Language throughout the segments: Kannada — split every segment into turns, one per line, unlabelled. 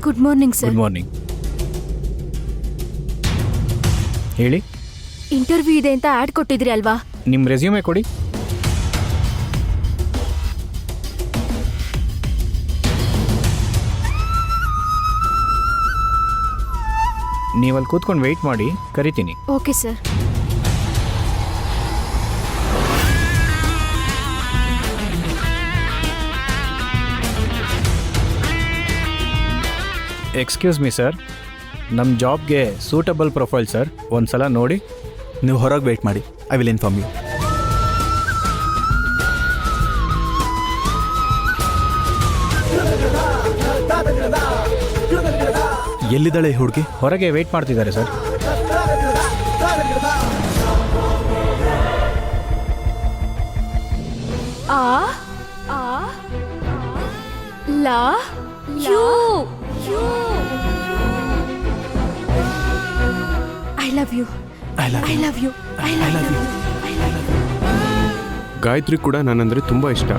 Good morning sir.
Good morning. ಹೇಳಿ.
ಇಂಟರ್ವ್ಯೂ ಇದೆ ಅಂತ ಆಡ್ ಕೊಟ್ಟಿದ್ರಿ ಅಲ್ವಾ?
ನಿಮ್ಮ ರೆಸ್ಯೂಮೆ ಕೊಡಿ. ನೀವಲ್ಲಿ ಕೂತ್ಕೊಂಡು ವೆಯ್ಟ್ ಮಾಡಿ, ಕರಿತೀನಿ.
Okay sir.
Excuse me sir, ನಮ್ಮ ಜಾಬ್ಗೆ ಸೂಟಬಲ್ ಪ್ರೊಫೈಲ್ ಸರ್, ಒಂದು ಸಲ ನೋಡಿ.
ನೀವು ಹೊರಗೆ ವೆಯ್ಟ್ ಮಾಡಿ, ಐ ವಿಲ್ ಇನ್ಫಾರ್ಮ್ ಯು. ಎಲ್ಲಿದ್ದಾಳೆ ಈ ಹುಡುಗಿ?
ಹೊರಗೆ ವೆಯ್ಟ್ ಮಾಡ್ತಿದ್ದಾರೆ ಸರ್.
ಆ ಆ ಲಾ you I love you.
I love
I love you. I love you.
Gayatri ಕೂಡ ನನ್ನಂದ್ರೆ ತುಂಬ ಇಷ್ಟ.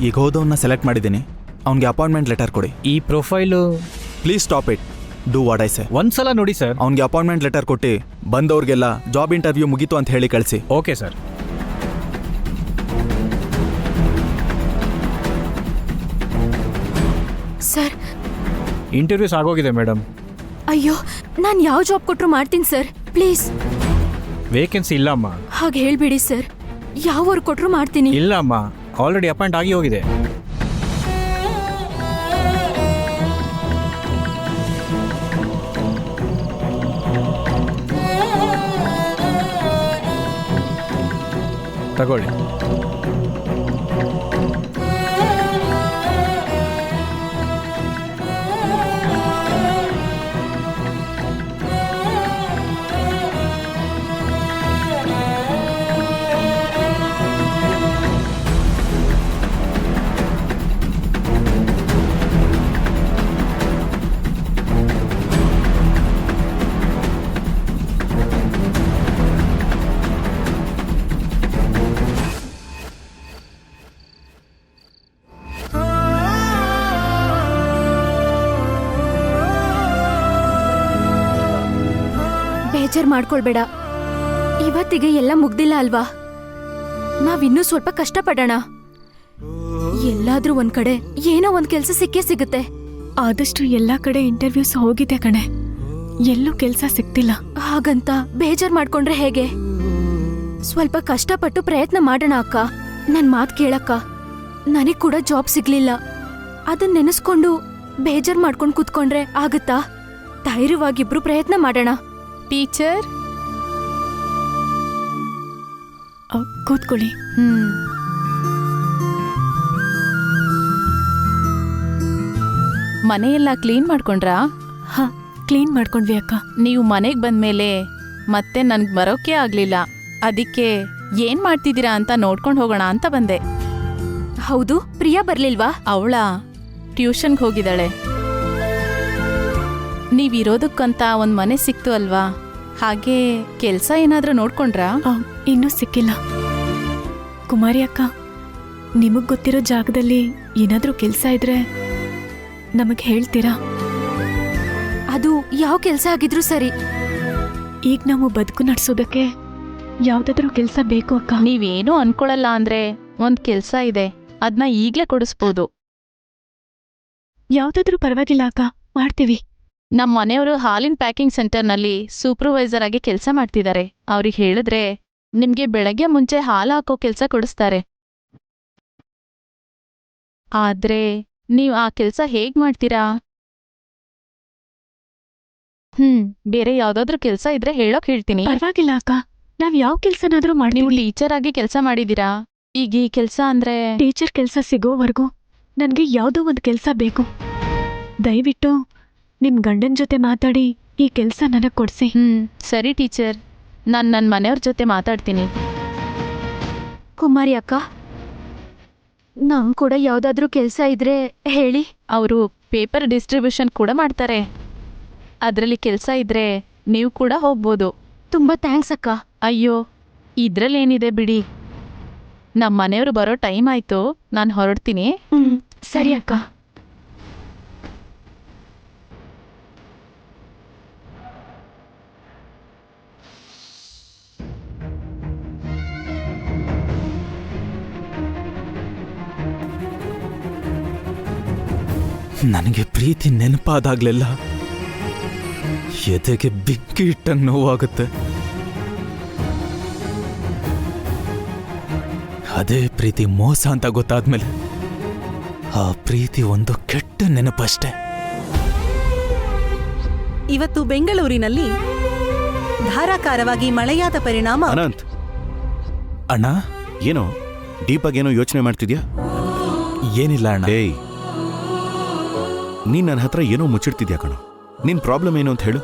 ಈಗ ಹೋದವನ್ನ ಸೆಲೆಕ್ಟ್ ಮಾಡಿದ್ದೀನಿ, ಅವ್ನಿಗೆ ಅಪಾಯಿಂಟ್ಮೆಂಟ್ ಲೆಟರ್ ಕೊಡಿ.
ಈ profile
please stop it, do what I say.
ಒಂದು ಸಲ ನೋಡಿ ಸರ್.
ಅವ್ನಿಗೆ ಅಪಾಯಿಂಟ್ಮೆಂಟ್ ಲೆಟರ್ ಕೊಟ್ಟು ಬಂದವ್ರಿಗೆಲ್ಲ ಜಾಬ್ ಇಂಟರ್ವ್ಯೂ ಮುಗೀತು ಅಂತ ಹೇಳಿ ಕಳಿಸಿ.
Okay sir.
ಸರ್,
ಇಂಟರ್ವ್ಯೂಸ್ ಆಗೋಗಿದೆ ಮೇಡಮ್.
ಅಯ್ಯೋ, ನಾನು ಯಾವ ಜಾಬ್ ಕೊಟ್ಟರು ಮಾಡ್ತೀನಿ ಸರ್, ಪ್ಲೀಸ್.
ವೇಕೆನ್ಸಿ ಇಲ್ಲ ಅಮ್ಮ.
ಹಾಗೆ ಹೇಳ್ಬೇಡಿ ಸರ್, ಯಾವ ವರ್ಕ್ ಕೊಟ್ಟರು ಮಾಡ್ತೀನಿ.
ಇಲ್ಲ ಅಮ್ಮ, ಆಲ್ರೆಡಿ ಅಪಾಯಿಂಟ್ ಆಗಿ ಹೋಗಿದೆ. ತಗೊಳ್ಳಿ.
ಬೇಜಾರ್ ಮಾಡ್ಕೊಳ್ಬೇಡ, ಇವತ್ತಿಗೆ ಎಲ್ಲ ಮುಗ್ದಿಲ್ಲ ಅಲ್ವಾ? ನಾವಿನ್ನೂ ಸ್ವಲ್ಪ ಕಷ್ಟಪಡೋಣ. ಎಲ್ಲಾದ್ರೂ ಒಂದ್ ಕಡೆ ಏನೋ ಒಂದ್ ಕೆಲ್ಸ ಸಿಕ್ಕೇ ಸಿಗುತ್ತೆ.
ಆದಷ್ಟು ಎಲ್ಲಾ ಕಡೆ ಇಂಟರ್ವ್ಯೂಸ್ ಹೋಗಿದೆ ಕಣೆ, ಎಲ್ಲೂ ಕೆಲ್ಸ ಸಿಗ್ತಿಲ್ಲ.
ಹಾಗಂತ ಬೇಜಾರ್ ಮಾಡ್ಕೊಂಡ್ರೆ ಹೇಗೆ? ಸ್ವಲ್ಪ ಕಷ್ಟಪಟ್ಟು ಪ್ರಯತ್ನ ಮಾಡೋಣ ಅಕ್ಕ. ನನ್ ಮಾತ್ ಕೇಳಕ್ಕ. ನನಗ್ ಕೂಡ ಜಾಬ್ ಸಿಗ್ಲಿಲ್ಲ, ಅದನ್ನ ನೆನೆಸ್ಕೊಂಡು ಬೇಜಾರ್ ಮಾಡ್ಕೊಂಡ್ ಕೂತ್ಕೊಂಡ್ರೆ ಆಗುತ್ತಾ? ಧೈರ್ಯವಾಗಿಬ್ರು ಪ್ರಯತ್ನ ಮಾಡೋಣ.
ಟೀಚರ್, ಕೂತ್ಕೊಳ್ಳಿ.
ಮನೆಯೆಲ್ಲ ಕ್ಲೀನ್ ಮಾಡ್ಕೊಂಡ್ರಾ?
ಹಾ, ಕ್ಲೀನ್ ಮಾಡ್ಕೊಂಡ್ವಿ ಅಕ್ಕ.
ನೀವು ಮನೆಗೆ ಬಂದ್ಮೇಲೆ ಮತ್ತೆ ನನ್ಗೆ ಬರೋಕೆ ಆಗ್ಲಿಲ್ಲ, ಅದಕ್ಕೆ ಏನ್ ಮಾಡ್ತಿದ್ದೀರಾ ಅಂತ ನೋಡ್ಕೊಂಡು ಹೋಗೋಣ ಅಂತ ಬಂದೆ.
ಹೌದು, ಪ್ರಿಯಾ ಬರ್ಲಿಲ್ವಾ?
ಅವಳ ಟ್ಯೂಷನ್ಗೆ ಹೋಗಿದ್ದಾಳೆ. ನೀವಿರೋದಕ್ಕಂತ ಒಂದ್ ಮನೆ ಸಿಕ್ತು ಅಲ್ವಾ? ಹಾಗೆ ಕೆಲ್ಸ ಏನಾದ್ರೂ ನೋಡ್ಕೊಂಡ್ರಾ?
ಇನ್ನೂ ಸಿಕ್ಕಿಲ್ಲ. ಕುಮಾರಿ ಅಕ್ಕ, ನಿಮಗ್ ಗೊತ್ತಿರೋ ಜಾಗದಲ್ಲಿ ಏನಾದ್ರೂ ಕೆಲ್ಸ ಇದ್ರೆ ನಮಗ್ ಹೇಳ್ತೀರಾ?
ಅದು ಯಾವ ಕೆಲ್ಸ ಆಗಿದ್ರು ಸರಿ.
ಈಗ ನಾವು ಬದುಕು ನಡ್ಸೋದಕ್ಕೆ ಯಾವ್ದಾದ್ರೂ ಕೆಲ್ಸ ಬೇಕು ಅಕ್ಕ.
ನೀವೇನೂ ಅನ್ಕೊಳಲ್ಲ ಅಂದ್ರೆ ಒಂದ್ ಕೆಲ್ಸ ಇದೆ, ಅದ್ನ ಈಗ್ಲೇ ಕೊಡಿಸ್ಬೋದು.
ಯಾವ್ದಾದ್ರೂ ಪರವಾಗಿಲ್ಲ ಅಕ್ಕ, ಮಾಡ್ತೀವಿ.
ನಮ್ಮ ಮನೆಯವರು ಹಾಲಿನ ಪ್ಯಾಕಿಂಗ್ ಸೆಂಟರ್ನಲ್ಲಿ ಸೂಪರ್ವೈಸರ್ ಆಗಿ ಕೆಲಸ ಮಾಡ್ತಿದ್ದಾರೆ. ಅವ್ರಿಗೆ ಹೇಳಿದ್ರೆ ನಿಮ್ಗೆ ಬೆಳಗ್ಗೆ ಮುಂಚೆ ಹಾಲು ಹಾಕೋ ಕೆಲಸ ಕೊಡಿಸ್ತಾರೆ. ಆದ್ರೆ ನೀವು ಆ ಕೆಲಸ ಹೇಗ್ ಮಾಡ್ತೀರಾ? ಬೇರೆ ಯಾವ್ದಾದ್ರೂ ಕೆಲಸ ಇದ್ರೆ ಹೇಳೋಕ್ ಹೇಳ್ತೀನಿ.
ಪರವಾಗಿಲ್ಲ ಅಕ್ಕ, ನಾವ್ ಯಾವ ಕೆಲ್ಸನಾದ್ರೂ
ನೀವು
ಮಾಡ್ತೀವಿ.
ಟೀಚರ್ ಆಗಿ ಕೆಲಸ ಮಾಡಿದೀರಾ, ಈಗ ಈ ಕೆಲಸ ಅಂದ್ರೆ
ಟೀಚರ್ ಕೆಲ್ಸ ಸಿಗೋವರೆಗೂ ನನ್ಗೆ ಯಾವ್ದೋ ಒಂದ್ ಕೆಲ್ಸ ಬೇಕು. ದಯವಿಟ್ಟು ನಿಮ್ ಗಂಡನ್ ಜೊತೆ ಮಾತಾಡಿ ಈ ಕೆಲ್ಸ ನನಗ್ ಕೊಡ್ಸಿ.
ಸರಿ ಟೀಚರ್, ನಾನ್ ನನ್ನ ಮನೆಯವ್ರ ಜೊತೆ ಮಾತಾಡ್ತೀನಿ.
ಕುಮಾರಿ ಅಕ್ಕ, ನಂಗ್ ಕೂಡ ಯಾವ್ದಾದ್ರೂ ಕೆಲ್ಸ ಇದ್ರೆ ಹೇಳಿ.
ಅವರು ಪೇಪರ್ ಡಿಸ್ಟ್ರಿಬ್ಯೂಷನ್ ಕೂಡ ಮಾಡ್ತಾರೆ. ಅದರಲ್ಲಿ ಕೆಲಸ ಇದ್ರೆ ನೀವು ಕೂಡ ಹೋಗ್ಬೋದು.
ತುಂಬಾ ಥ್ಯಾಂಕ್ಸ್ ಅಕ್ಕ.
ಅಯ್ಯೋ ಇದ್ರಲ್ಲೇನಿದೆ ಬಿಡಿ. ನಮ್ಮ ಮನೆಯವರು ಬರೋ ಟೈಮ್ ಆಯ್ತು, ನಾನು ಹೊರಡ್ತೀನಿ.
ಸರಿ ಅಕ್ಕ.
ನನಗೆ ಪ್ರೀತಿ ನೆನಪಾದಾಗ್ಲೆಲ್ಲ ಎದೆಗೆ ಬಿಕ್ಕಿ ಇಟ್ಟಂಗೆ ನೋವಾಗುತ್ತೆ. ಅದೇ ಪ್ರೀತಿ ಮೋಸ ಅಂತ ಗೊತ್ತಾದ್ಮೇಲೆ ಆ ಪ್ರೀತಿ ಒಂದು ಕೆಟ್ಟ ನೆನಪಷ್ಟೆ.
ಇವತ್ತು ಬೆಂಗಳೂರಿನಲ್ಲಿ ಧಾರಾಕಾರವಾಗಿ ಮಳೆಯಾದ ಪರಿಣಾಮ
ಅನಂತ್,
ಅಣ್ಣ,
ಏನೋ ಡೀಪಾಗಿ ಏನೋ ಯೋಚನೆ ಮಾಡ್ತಿದ್ಯಾ?
ಏನಿಲ್ಲ ಅಣ್ಣ.
ಏಯ್, ನೀನ್ ನನ್ನ ಹತ್ರ ಏನೋ ಮುಚ್ಚಿಡ್ತಿದ್ಯಾ ಕಣೋ. ನಿನ್ ಪ್ರಾಬ್ಲಮ್ ಏನು ಅಂತ ಹೇಳು.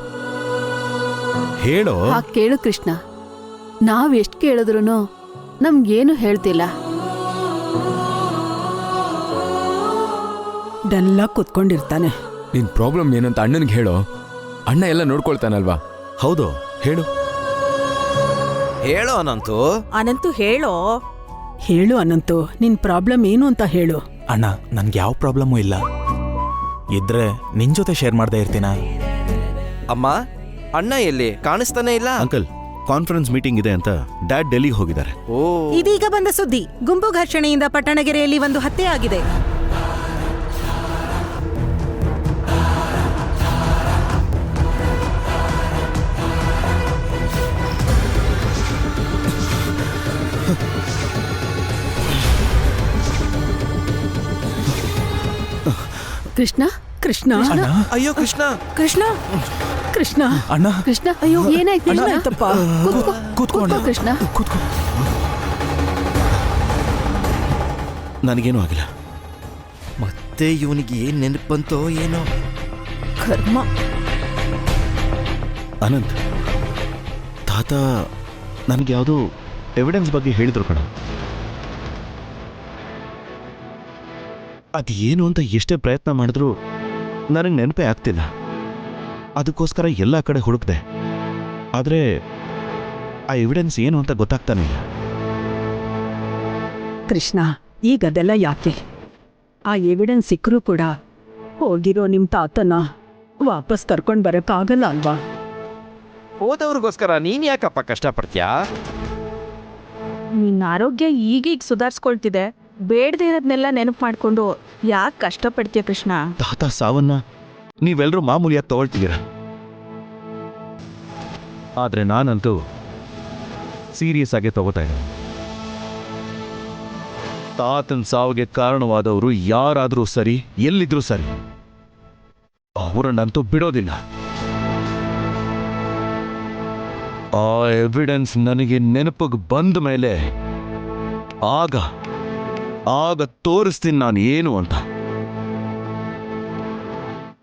ಹೇಳೋ.
ಕೇಳು ಕೃಷ್ಣ, ನಾವ್ ಎಷ್ಟ್ ಕೇಳಿದ್ರು ನಮ್ಗೇನು ಹೇಳ್ತಿಲ್ಲ.
ಡಲ್ಲ ಕುತ್ಕೊಂಡಿರ್ತಾನೆ.
ನಿನ್ ಪ್ರಾಬ್ಲಮ್ ಏನಂತ ಅಣ್ಣನಿಗೆ ಹೇಳೋ, ಅಣ್ಣ ಎಲ್ಲ ನೋಡ್ಕೊಳ್ತಾನಲ್ವಾ.
ಹೌದು, ಹೇಳು.
ಹೇಳೋ ಅನಂತು.
ಅನಂತು ಹೇಳೋ. ಹೇಳು ಅನಂತು, ನಿನ್ ಪ್ರಾಬ್ಲಮ್ ಏನು ಅಂತ ಹೇಳು.
ಅಣ್ಣ, ನನ್ಗೆ ಯಾವ ಪ್ರಾಬ್ಲಮ್ಮೂ ಇಲ್ಲ. ಇದ್ರೆ ನಿನ್ ಜೊತೆ ಶೇರ್ ಮಾಡ್ದೆ ಇರ್ತೀನ.
ಅಮ್ಮ, ಅಣ್ಣ ಎಲ್ಲಿ ಕಾಣಿಸ್ತಾನೆ ಇಲ್ಲ?
ಅಂಕಲ್, ಕಾನ್ಫರೆನ್ಸ್ ಮೀಟಿಂಗ್ ಇದೆ ಅಂತ ಡ್ಯಾಡ್ ಡೆಲ್ಲಿಗೆ ಹೋಗಿದ್ದಾರೆ.
ಓ,
ಇದೀಗ ಬಂದ ಸುದ್ದಿ. ಗುಂಪು ಘರ್ಷಣೆಯಿಂದ ಪಟ್ಟಣಗೆರೆಯಲ್ಲಿ ಒಂದು ಹತ್ಯೆ ಆಗಿದೆ.
ಕೃಷ್ಣ,
ಕೃಷ್ಣ,
ಅಣ್ಣ,
ಅಯ್ಯೋ ಕೃಷ್ಣ,
ಕೃಷ್ಣ, ಕೃಷ್ಣ,
ಅಣ್ಣ,
ಕೃಷ್ಣ, ಅಯ್ಯೋ ಏನಾಯ್ತು? ಕೃಷ್ಣ,
ಏನಾಯ್ತಪ್ಪ?
ಕೂತ್ಕೋ ಅಣ್ಣ.
ಕೃಷ್ಣ,
ಕೂತ್ಕೋ.
ನನಗೇನೂ ಆಗಿಲ್ಲ.
ಮತ್ತೆ ಇವನಿಗೆ ಏನ್ ನೆನಪು ಬಂತೋ ಏನೋ.
ಕರ್ಮ.
ಅನಂತ್, ತಾತ ನನಗೆ ಯಾವುದೋ ಎವಿಡೆನ್ಸ್ ಬಗ್ಗೆ ಹೇಳಿದ್ರು ಕಣ. ಅದು ಏನು ಅಂತ ಎಷ್ಟೇ ಪ್ರಯತ್ನ ಮಾಡಿದ್ರೂ ನನಗೆ ನೆನಪೇ ಆಗ್ತಿಲ್ಲ. ಅದಕ್ಕೋಸ್ಕರ ಎಲ್ಲ ಕಡೆ ಹುಡುಕ್ದೆ, ಆದರೆ ಆ ಎವಿಡೆನ್ಸ್ ಏನು ಅಂತ ಗೊತ್ತಾಗ್ತಾನೆ ಇಲ್ಲ.
ಕೃಷ್ಣ, ಈಗ ಅದೆಲ್ಲ ಯಾಕೆ? ಆ ಎವಿಡೆನ್ಸ್ ಸಿಕ್ಕರೂ ಕೂಡ ಹೋಗಿರೋ ನಿಮ್ ತಾತನ ವಾಪಸ್ ಕರ್ಕೊಂಡ್ ಬರಕ್ಕಾಗಲ್ಲ ಅಲ್ವಾ?
ಹೋದವ್ರಿಗೋಸ್ಕರ ನೀನ್ ಯಾಕಪ್ಪ ಕಷ್ಟಪಡ್ತೀಯಾ?
ನಿನ್ನ ಆರೋಗ್ಯ ಈಗೀಗ ಸುಧಾರಿಸ್ಕೊಳ್ತಿದೆ, ಬೇಡದೇ ಇರೋದ್ನೆಲ್ಲ ನೆನಪು ಮಾಡ್ಕೊಂಡು ಯಾಕೆ ಕಷ್ಟಪಡ್ತೀಯ ಕೃಷ್ಣ?
ತಾತ ಸಾವನ್ನ ನೀವೆಲ್ಲರೂ ಮಾಮೂಲಿಯಾಗಿ ತಗೊಳ್ತಿದ್ದೀರ, ಆದರೆ ನಾನಂತೂ ಸೀರಿಯಸ್ ಆಗಿ ತಗೋತಾ ಇದ್ದೀನಿ. ತಾತನ ಸಾವಿಗೆ ಕಾರಣವಾದವರು ಯಾರಾದರೂ ಸರಿ, ಎಲ್ಲಿದ್ರೂ ಸರಿ, ಅವರನ್ನಂತೂ ಬಿಡೋದಿಲ್ಲ. ಆ ಎವಿಡೆನ್ಸ್ ನನಗೆ ನೆನಪಿಗೆ ಬಂದ ಮೇಲೆ ಆಗ ತೋರಿಸ್ತೀನಿ ನಾನು ಏನು ಅಂತ.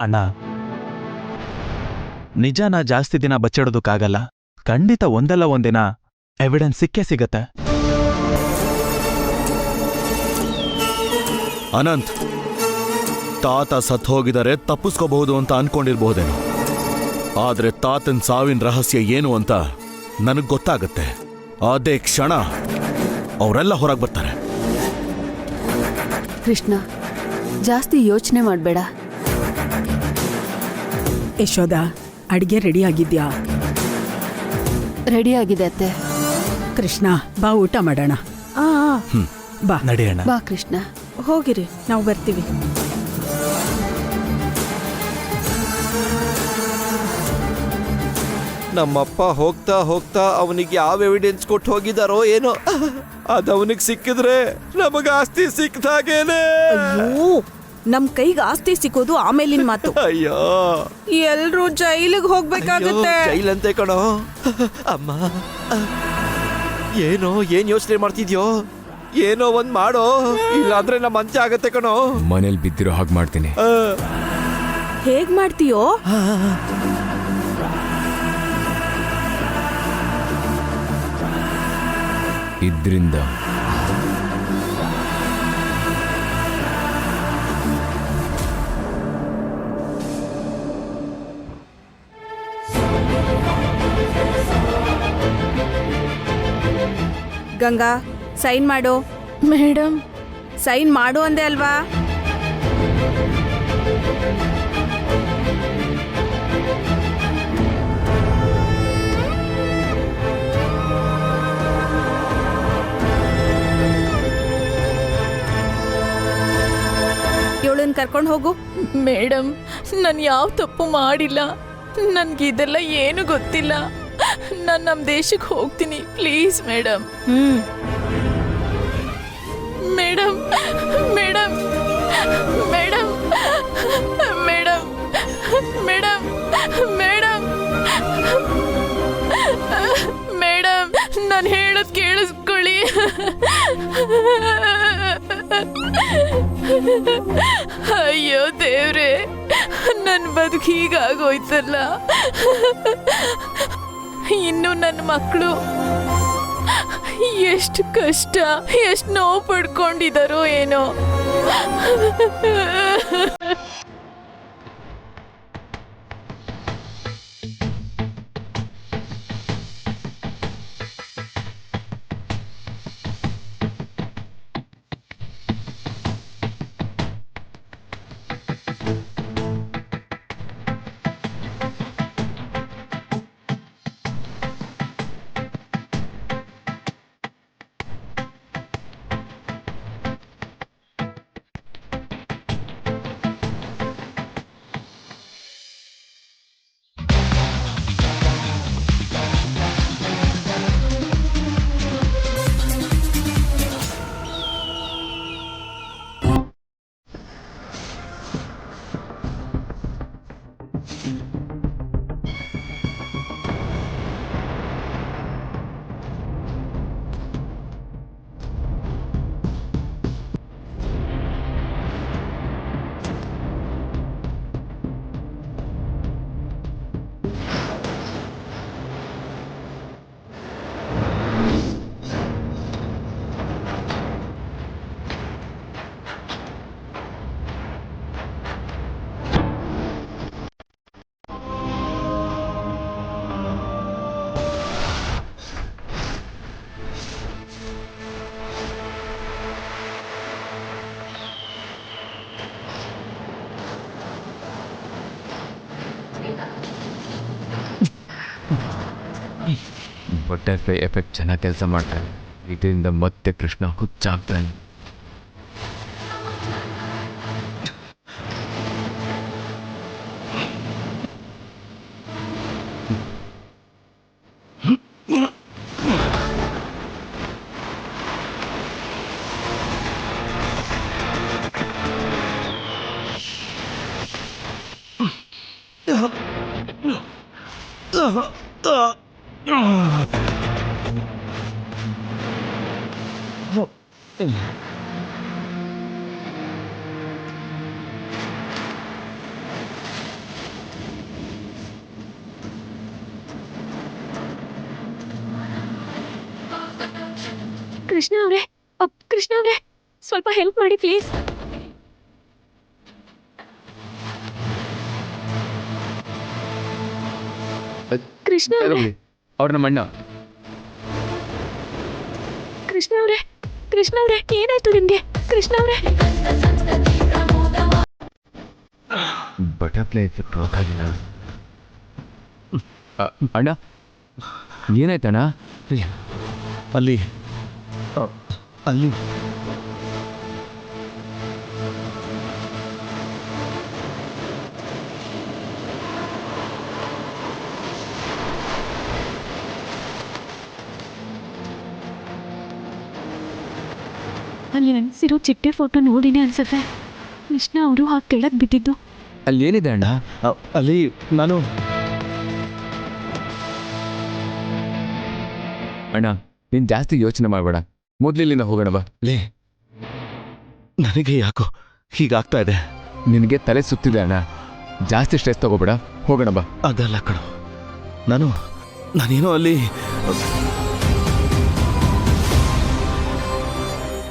ಅಣ್ಣ, ನಿಜಾನ ಜಾಸ್ತಿ ದಿನ ಬಚ್ಚಿಡೋದಕ್ಕಾಗಲ್ಲ. ಖಂಡಿತ ಒಂದಲ್ಲ ಒಂದಿನ ಎವಿಡೆನ್ಸ್ ಸಿಕ್ಕೇ ಸಿಗತ್ತೆ.
ಅನಂತ್, ತಾತ ಸತ್ ಹೋಗಿದರೆ ತಪ್ಪಿಸ್ಕೋಬಹುದು ಅಂತ ಅನ್ಕೊಂಡಿರ್ಬಹುದೇನೋ, ಆದ್ರೆ ತಾತನ್ ಸಾವಿನ ರಹಸ್ಯ ಏನು ಅಂತ ನನಗ್ ಗೊತ್ತಾಗತ್ತೆ. ಅದೇ ಕ್ಷಣ ಅವರೆಲ್ಲ ಹೊರಗೆ ಬರ್ತಾರೆ.
ಕೃಷ್ಣ, ಜಾಸ್ತಿ ಯೋಚನೆ ಮಾಡ್ಬೇಡ.
ಯಶೋದ, ಅಡಿಗೆ ರೆಡಿ ಆಗಿದ್ಯಾ?
ರೆಡಿ ಆಗಿದೆ ಅತ್ತೆ.
ಕೃಷ್ಣ, ಬಾ ಊಟ ಮಾಡೋಣ. ಬಾ
ನಡೆಯೋಣ.
ಬಾ ಕೃಷ್ಣ.
ಹೋಗಿರಿ, ನಾವು ಬರ್ತೀವಿ.
ನಮ್ಮಪ್ಪ ಹೋಗ್ತಾ ಹೋಗ್ತಾ ಅವನಿಗೆ ಯಾವ ಎವಿಡೆನ್ಸ್ ಕೊಟ್ಟು ಹೋಗಿದಾರೋ ಏನೋ. ಅದವನಿಗೆ ಸಿಕ್ಕಿದ್ರೆ ನಮಗ ಆಸ್ತಿ ಸಿಕ್ಕಿದಾಗೇನೆ.
ಅಯ್ಯೋ, ನಮ್ ಕೈಗೆ ಆಸ್ತಿ ಸಿಕ್ಕೋದು ಆಮೇಲಿನ ಮಾತು.
ಅಯ್ಯೋ,
ಎಲ್ರೂ ಜೈಲಿಗೆ ಹೋಗ್ಬೇಕಾಗತ್ತೆ.
ಜೈಲಂತೆ ಕಣೋ. ಅಮ್ಮ, ಏನ್ ಯೋಚನೆ ಮಾಡ್ತಿದ್ಯೋ? ಏನೋ ಒಂದ್ ಮಾಡೋ, ಇಲ್ಲಾಂದ್ರೆ ನಮ್ಮ ಅಂತ್ಯ ಆಗತ್ತೆ ಕಣೋ.
ಮನೇಲಿ ಬಿದ್ದಿರೋ ಹಾಗೆ ಮಾಡ್ತೀನಿ.
ಹೇಗ್ ಮಾಡ್ತೀಯೋ?
ಇದ್ರಿಂದ
ಗಂಗಾ ಸೈನ್ ಮಾಡು.
ಮೇಡಮ್,
ಸೈನ್ ಮಾಡು ಅಂದೆ ಅಲ್ವಾ? ಇವಳನ್ನ ಕರ್ಕೊಂಡು ಹೋಗು.
ಮೇಡಮ್, ನಾನು ಯಾವ ತಪ್ಪು ಮಾಡಿಲ್ಲ. ನನ್ಗಿದೆಲ್ಲ ಏನು ಗೊತ್ತಿಲ್ಲ. ನಾನು ನಮ್ಮ ದೇಶಕ್ಕೆ ಹೋಗ್ತೀನಿ, please madam. Madam madam madam madam madam madam madam, ನಾನು ಹೇಳೋದು ಕೇಳಿಸ್ಕೊಳ್ಳಿ. ಅಯ್ಯೋ ದೇವ್ರೆ, ನನ್ನ ಬದುಕು ಹೀಗಾಗೋಯ್ತಲ್ಲ. ಇನ್ನು ನನ್ನ ಮಕ್ಕಳು ಎಷ್ಟು ಕಷ್ಟ, ಎಷ್ಟು ನೋವು ಪಡ್ಕೊಂಡಿದಾರೋ ಏನೋ.
ಬಟರ್ಫ್ಲೈ ಎಫೆಕ್ಟ್ ಚೆನ್ನಾಗಿ ಕೆಲಸ ಮಾಡ್ತಾನೆ. ಇದರಿಂದ ಮತ್ತೆ ಕೃಷ್ಣ ಹುಚ್ಚಾಗ್ತಾನೆ.
ಕೃಷ್ಣ ಅವರೇ, ಕೃಷ್ಣ ಅವರೇ, ಸ್ವಲ್ಪ ಹೆಲ್ಪ್ ಮಾಡಿ ಪ್ಲೀಸ್. ಕೃಷ್ಣ ಅವರೇ,
ಅವ್ರ ನಮ್ಮ ಅಣ್ಣ.
ಕೃಷ್ಣ ಅವರೇ, ಕೃಷ್ಣ ಅವರೇ, ಏನಾಯ್ತು ನಿಮ್ಗೆ? ಕೃಷ್ಣ ಅವರೇ,
ಬಟರ್ಫ್ಲೈ ಎಫೆಕ್ಟ್ ಗೊತ್ತಾಗಿಲ್ಲ. ಅಣ್ಣ, ಏನಾಯ್ತಣ್ಣ?
ಅಲ್ಲಿ ಅಲ್ಲಿ
ಅಲ್ಲಿ ಅನ್ಸಿರೋ ಚಿಟ್ಟೆ ಫೋಟೋ ನೋಡಿನೇ ಅನ್ಸುತ್ತೆ ಕೃಷ್ಣ ಅವರು ಆ ಕೆಳಗೆ ಬಿದ್ದಿದ್ದು.
ಅಲ್ಲಿ ಏನಿದೆ ಅಣ್ಣ?
ಅಲ್ಲಿ ನಾನು
ಅಣ್ಣ, ನೀನು ಜಾಸ್ತಿ ಯೋಚನೆ ಮಾಡಬೇಡ, ಮೊದಲಿಲ್ಲಿಂದ ಹೋಗೋಣ ಬಾ.
ಲೇ, ನನಗೆ ಯಾಕೋ ಹೀಗಾಗ್ತಾ ಇದೆ.
ನಿನಗೆ ತಲೆ ಸುತ್ತಿದೆ ಅಣ್ಣ, ಜಾಸ್ತಿ ಸ್ಟ್ರೆಸ್ ತಗೋಬೇಡ, ಹೋಗೋಣ ಬಾ.
ಅದಲ್ಲ ಕಣೋ, ನಾನೇನೋ ಅಲ್ಲಿ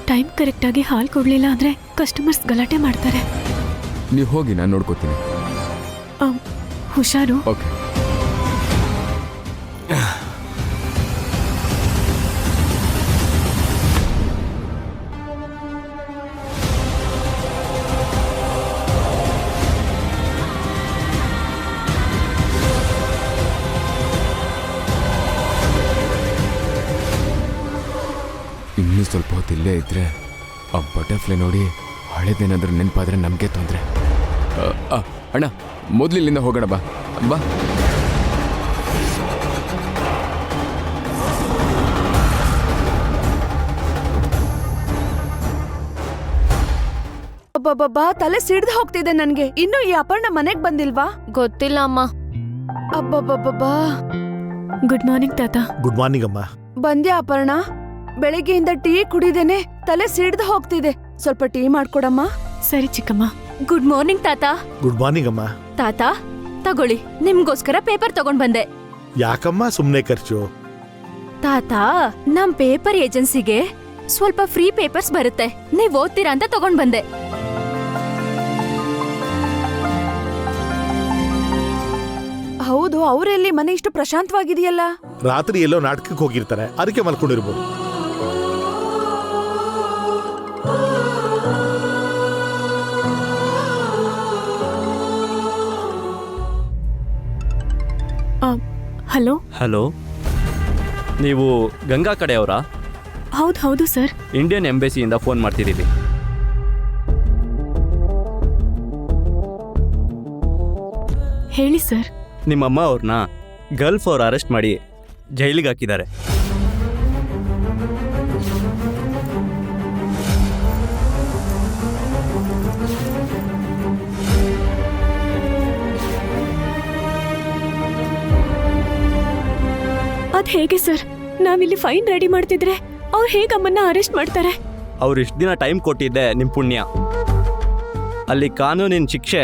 ಟೈಮ್ ಕರೆಕ್ಟಾಗಿ ಹಾಲು ಕೊಡಲಿಲ್ಲ ಅಂದರೆ ಕಸ್ಟಮರ್ಸ್ ಗಲಾಟೆ ಮಾಡ್ತಾರೆ.
ನೀವು ಹೋಗಿ, ನಾನು ನೋಡ್ಕೋತೀನಿ.
ಹುಷಾರು.
ಓಕೆ. ಹೊತ್ತಿಲ್ಲೇ ಇದ್ರೆ ಆ ಬಟರ್ಫ್ಲೈ ನೋಡಿ ಹಳೇದೇನಾದ್ರೂ ನೆನಪಾದ್ರೆ ನಮಗೆ ತೊಂದರೆ. ಅಣ್ಣ ಮೊದಲು ಇಲ್ಲಿಂದ ಹೋಗೋಣ ಬಾ ಬಾ.
ಅಬ್ಬಬ್ಬಬ್ಬಾ, ತಲೆ ಸಿಡ್ದು ಹೋಗ್ತಿದೆ ನನ್ಗೆ. ಇನ್ನು ಈ ಅಪರ್ಣ ಮನೆಗ್ ಬಂದಿಲ್ವಾ?
ಗೊತ್ತಿಲ್ಲ ಅಮ್ಮ.
ಅಬ್ಬಬ್ಬಬ್ಬಬ್ಬಾ.
ಗುಡ್ ಮಾರ್ನಿಂಗ್ ತಾತ.
ಗುಡ್ ಮಾರ್ನಿಂಗ್ ಅಮ್ಮ.
ಬಂದ್ಯಾ ಅಪರ್ಣ? ಬೆಳಿಗ್ಗೆಯಿಂದ ಟೀ ಕುಡಿದೇನೆ ತಲೆ ಸಿಡ್ದು ಹೋಗ್ತಿದೆ. ಸ್ವಲ್ಪ ಟೀ ಮಾಡ್ಕೊಡಮ್ಮ.
ಸರಿ ಚಿಕ್ಕಮ್ಮ.
ಗುಡ್ ಮಾರ್ನಿಂಗ್ ತಾತ.
ಗುಡ್ ಮಾರ್ನಿಂಗ್ ಅಮ್ಮ.
ತಾತ ತಗೊಳ್ಳಿ, ನಿಮ್ಗೋಸ್ಕರ ಪೇಪರ್ ತಗೊಂಡ್ ಬಂದೆ.
ಯಾಕಮ್ಮ ಸುಮ್ಮನೆ ಖರ್ಚು?
ತಾತ, ನಮ್ ಪೇಪರ್ ಏಜೆನ್ಸಿಗೆ ಸ್ವಲ್ಪ ಫ್ರೀ ಪೇಪರ್ಸ್ ಬರುತ್ತೆ, ನೀವ್ ಓದ್ತೀರಾ ಅಂತ ತಗೊಂಡ್ ಬಂದೆ.
ಹೌದು, ಅವರೆಲ್ಲಿ? ಮನೆ ಇಷ್ಟು ಪ್ರಶಾಂತವಾಗಿದೆಯಲ್ಲ.
ರಾತ್ರಿ ಎಲ್ಲೋ ನಾಟಕಕ್ಕೆ ಹೋಗಿರ್ತಾರೆ, ಅದಕ್ಕೆ ಮಲ್ಕೊಂಡಿರ್ಬೋದು.
ಹಲೋ.
ಹಲೋ, ನೀವು ಗಂಗಾ ಕಡೆಯವರಾ?
ಹೌದು ಸರ್.
ಇಂಡಿಯನ್ ಎಂಬಸಿಯಿಂದ ಫೋನ್ ಮಾಡ್ತಿದ್ದೀವಿ.
ಹೇಳಿ ಸರ್.
ನಿಮ್ಮಮ್ಮ ಅವ್ರನ್ನ ಗಲ್ಫ್ ಅವ್ರು ಅರೆಸ್ಟ್ ಮಾಡಿ ಜೈಲಿಗೆ ಹಾಕಿದ್ದಾರೆ.
ಅದ್ ಹೇಗೆ ಸರ್? ನಾವಿಲ್ಲಿ ಫೈನ್ ರೆಡಿ ಮಾಡ್ತಿದ್ರೆ ಅವ್ರು ಹೇಗೆ ಅಮ್ಮನ್ನ ಅರೆಸ್ಟ್ ಮಾಡ್ತಾರೆ?
ಅವ್ರು ಇಷ್ಟು ದಿನ ಟೈಮ್ ಕೊಟ್ಟಿದ್ದೆ ನಿಮ್ಮ ಪುಣ್ಯ. ಅಲ್ಲಿ ಕಾನೂನಿನ ಶಿಕ್ಷೆ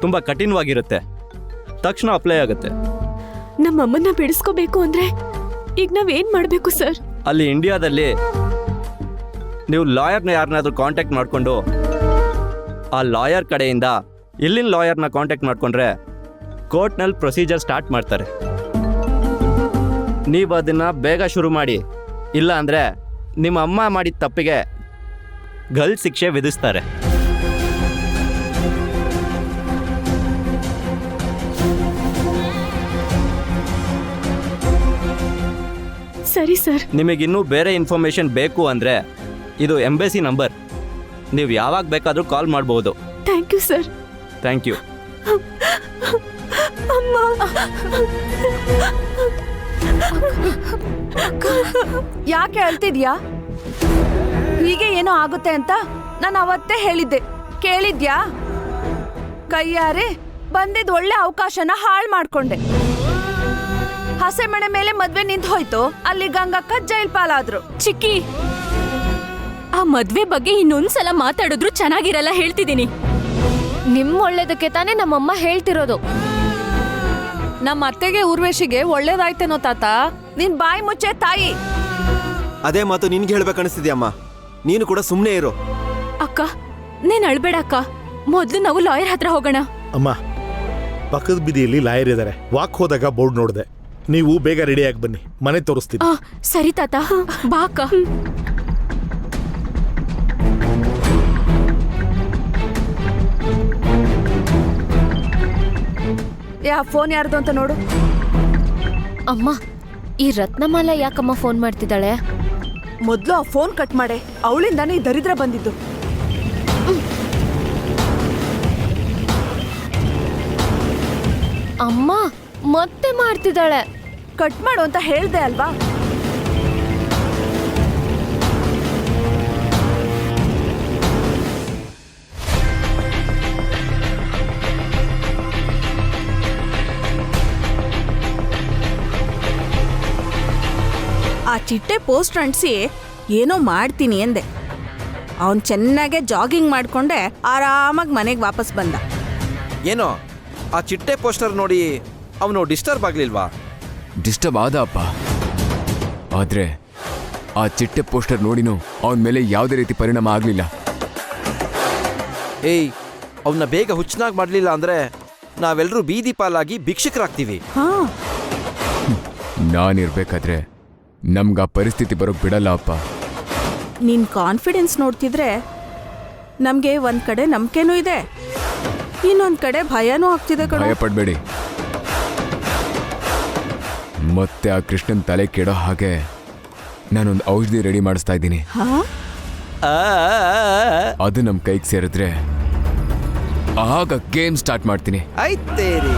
ತುಂಬ ಕಠಿಣವಾಗಿರುತ್ತೆ, ತಕ್ಷಣ ಅಪ್ಲೈ ಆಗುತ್ತೆ.
ನಮ್ಮಮ್ಮನ್ನ ಬಿಡಿಸ್ಕೋಬೇಕು ಅಂದ್ರೆ ಈಗ ನಾವೇನ್ ಮಾಡ್ಬೇಕು ಸರ್?
ಅಲ್ಲಿ ಇಂಡಿಯಾದಲ್ಲಿ ನೀವು ಲಾಯರ್ನ ಯಾರನ್ನಾದ್ರೂ ಕಾಂಟ್ಯಾಕ್ಟ್ ಮಾಡಿಕೊಂಡು ಆ ಲಾಯರ್ ಕಡೆಯಿಂದ ಇಲ್ಲಿನ ಲಾಯರ್ನ ಕಾಂಟ್ಯಾಕ್ಟ್ ಮಾಡಿಕೊಂಡ್ರೆ ಕೋರ್ಟ್ನಲ್ಲಿ ಪ್ರೊಸೀಜರ್ ಸ್ಟಾರ್ಟ್ ಮಾಡ್ತಾರೆ. ನೀವು ಅದನ್ನು ಬೇಗ ಶುರು ಮಾಡಿ, ಇಲ್ಲ ಅಂದರೆ ನಿಮ್ಮ ಅಮ್ಮ ಮಾಡಿದ ತಪ್ಪಿಗೆ ಗಲ್ ಶಿಕ್ಷೆ ವಿಧಿಸ್ತಾರೆ.
ಸರಿ ಸರ್.
ನಿಮಗಿನ್ನೂ ಬೇರೆ ಇನ್ಫಾರ್ಮೇಷನ್ ಬೇಕು ಅಂದರೆ ಇದು ಎಂಬಸಿ ನಂಬರ್, ನೀವು ಯಾವಾಗ ಬೇಕಾದರೂ ಕಾಲ್ ಮಾಡ್ಬೋದು.
Thank you sir.
Thank you.
ಅಮ್ಮ.
ಯಾಕೆ ಅಳ್ತಿದ್ಯಾ? ಹೀಗೆ ಏನೋ ಆಗುತ್ತೆ ಅಂತ ನಾನು ಅವತ್ತೇ ಹೇಳಿದ್ದೆ, ಕೇಳಿದ್ಯಾ? ಕೈಯಾರೆ ಬಂದಿದ್ ಒಳ್ಳೆ ಅವಕಾಶನ ಹಾಳು ಮಾಡ್ಕೊಂಡೆ. ಹಸೆಮಣೆ ಮೇಲೆ ಮದ್ವೆ ನಿಂತು ಹೋಯ್ತು, ಅಲ್ಲಿ ಗಂಗಕ್ಕ ಜೈಲ್ ಪಾಲಾದ್ರು.
ಚಿಕ್ಕಿ, ಆ ಮದ್ವೆ ಬಗ್ಗೆ ಇನ್ನೊಂದ್ಸಲ ಮಾತಾಡಿದ್ರು ಚೆನ್ನಾಗಿರಲ್ಲ, ಹೇಳ್ತಿದ್ದೀನಿ. ನಿಮ್ ಒಳ್ಳೇದಕ್ಕೆ ತಾನೇ ನಮ್ಮಮ್ಮ ಹೇಳ್ತಿರೋದು.
ನಮ್ಮ ಅತ್ತೆಗೆ ಊರ್ವೇಶಿಗೆ ಒಳ್ಳೇದಾಯ್ತೇನೋ ತಾತ. ನಿನ್ ಬಾಯಿ ಮುಚ್ಚೆ ತಾಯಿ.
ಅದೇ ಮಾತು ನಿನ್ಗೆ ಹೇಳ್ಬೇಕನ್ನಿಸ್ತಿದ್ಯಮ್ಮ. ನೀನು ಕೂಡ ಸುಮ್ಮನೆ ಇರು.
ಅಕ್ಕ, ನೀನ್ ಅಳ್ಬೇಡ ಅಕ್ಕ, ಮೊದ್ಲು ನಾವು ಲಾಯರ್ ಹತ್ರ ಹೋಗೋಣ.
ಅಮ್ಮ, ಪಕ್ಕದ ಬೀದಿಯಲ್ಲಿ ಲಾಯರ್ ಇದ್ದಾರೆ. ವಾಕ್ ಹೋದಾಗ ಬೋರ್ಡ್ ನೋಡಿದೆ. ನೀವು ಬೇಗ ರೆಡಿಯಾಗಿ ಬನ್ನಿ, ಮನೆ ತೋರಿಸ್ತೀನಿ.
ಸರಿ ತಾತ, ಬಾ ಅಕ್ಕ.
ಫೋನ್ ಯಾರ್ದು ಅಂತ ನೋಡು.
ಅಮ್ಮ, ಈ ರತ್ನಮಾಲ ಯಾಕಮ್ಮ ಫೋನ್ ಮಾಡ್ತಿದ್ದಾಳೆ?
ಮೊದ್ಲು ಆ ಫೋನ್ ಕಟ್ ಮಾಡೆ, ಅವಳಿಂದಾನೇ ಈ ದರಿದ್ರ ಬಂದಿದ್ದು.
ಅಮ್ಮ ಮತ್ತೆ ಮಾಡ್ತಿದ್ದಾಳೆ.
ಕಟ್ ಮಾಡು ಅಂತ ಹೇಳ್ದೆ ಅಲ್ವಾ?
ಆ ಚಿಟ್ಟೆ ಪೋಸ್ಟ್ ಅಂಟಿಸಿ ಏನೋ ಮಾಡ್ತೀನಿ ಎಂದೆ. ಅವನು ಚೆನ್ನಾಗೆ ಜಾಗಿಂಗ್ ಮಾಡಿಕೊಂಡೆ ಆರಾಮಾಗಿ ಮನೆಗೆ ವಾಪಸ್ ಬಂದ.
ಏನೋ ಆ ಚಿಟ್ಟೆ ಪೋಸ್ಟರ್ ನೋಡಿ ಅವನು ಡಿಸ್ಟರ್ಬ್ ಆಗ್ಲಿಲ್ವಾ?
ಡಿಸ್ಟರ್ಬ್ ಆದ ಅಪ್ಪ, ಆದರೆ ಆ ಚಿಟ್ಟೆ ಪೋಸ್ಟರ್ ನೋಡಿನೂ ಅವನ ಮೇಲೆ ಯಾವುದೇ ರೀತಿ ಪರಿಣಾಮ ಆಗಲಿಲ್ಲ.
ಏಯ್, ಅವನ್ನ ಬೇಗ ಹುಚ್ಚನಾಗಿ ಮಾಡಲಿಲ್ಲ ಅಂದರೆ ನಾವೆಲ್ಲರೂ ಬೀದಿ ಪಾಲಾಗಿ ಭಿಕ್ಷಕರಾಗ್ತೀವಿ.
ನಾನಿರ್ಬೇಕಾದ್ರೆ ನಮ್ಗೆ ಆ ಪರಿಸ್ಥಿತಿ ಬರೋಕ್ ಬಿಡಲ್ಲ ಅಪ್ಪ.
ನಿನ್ನ ಕಾನ್ಫಿಡೆನ್ಸ್ ನೋಡ್ತಿದ್ರೆ ನಮಗೆ ಒಂದು ಕಡೆ ನಂಬಿಕೆನೂ ಇದೆ, ಇನ್ನೊಂದು ಕಡೆ ಭಯನೂ ಆಗ್ತಿದೆ ಕಣೋ.
ಭಯ ಪಡಬೇಡಿ. ಮತ್ತೆ ಆ ಕೃಷ್ಣನ್ ತಲೆ ಕೆಡೋ ಹಾಗೆ ನಾನೊಂದು ಔಷಧಿ ರೆಡಿ ಮಾಡಿಸ್ತಾ ಇದ್ದೀನಿ. ಅದು ನಮ್ಮ ಕೈಗೆ ಸೇರಿದ್ರೆ ಆಗ ಗೇಮ್ ಸ್ಟಾರ್ಟ್ ಮಾಡ್ತೀನಿ.
ಆಯ್ತೇರಿ.